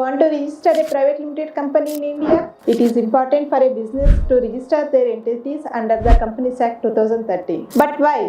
want to register a private limited company in India? It is important for a business to register their entities under the Companies Act 2013. But why?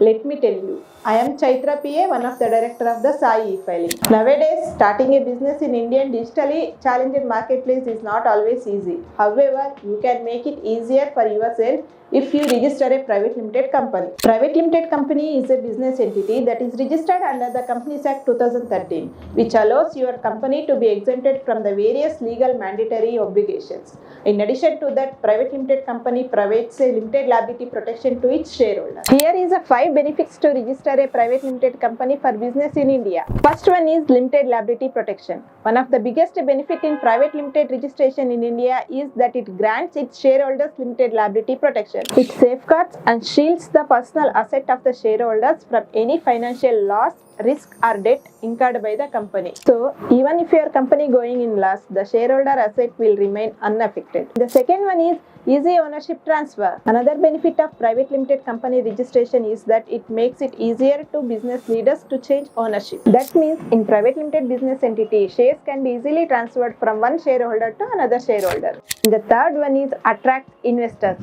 Let me tell you. I am Chaitra PA, one of the director of the Sai e-filing. Nowadays, starting a business in Indian digitally challenged marketplace is not always easy. However, you can make it easier for yourself if you register a private limited company. Private limited company is a business entity that is registered under the Companies Act 2013, which allows your company to be exempted from the various legal mandatory obligations. In addition to that, private limited company provides a limited liability protection to its shareholders. Here is a 5 benefits to register a private limited company for business in India. First one is limited liability protection. One of the biggest benefit in private limited registration in India is that it grants its shareholders limited liability protection. It safeguards and shields the personal asset of the shareholders from any financial loss, risk or debt incurred by the company. So, even if your company going in loss, the shareholder asset will remain unaffected. The second one is easy ownership transfer. Another benefit of private limited company registration is that it makes it easier to business leaders to change ownership. That means in private limited business entity, shares can be easily transferred from one shareholder to another shareholder. The third one is attract investors.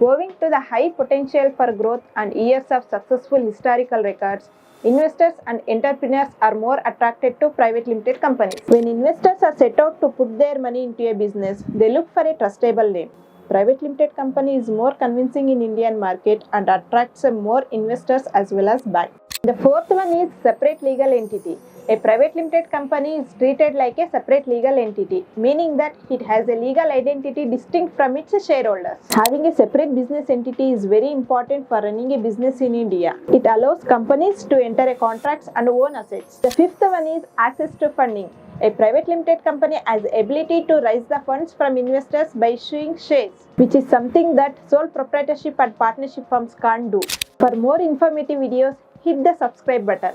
Owing to the high potential for growth and years of successful historical records, investors and entrepreneurs are more attracted to private limited companies. When investors are set out to put their money into a business, they look for a trustable name. Private limited company is more convincing in Indian market and attracts more investors as well as banks. The fourth one is separate legal entity. A private limited company is treated like a separate legal entity, meaning that it has a legal identity distinct from its shareholders. Having a separate business entity is very important for running a business in India. It allows companies to enter a contracts and own assets. The fifth one is access to funding. A private limited company has the ability to raise the funds from investors by issuing shares, which is something that sole proprietorship and partnership firms can't do. For more informative videos, hit the subscribe button.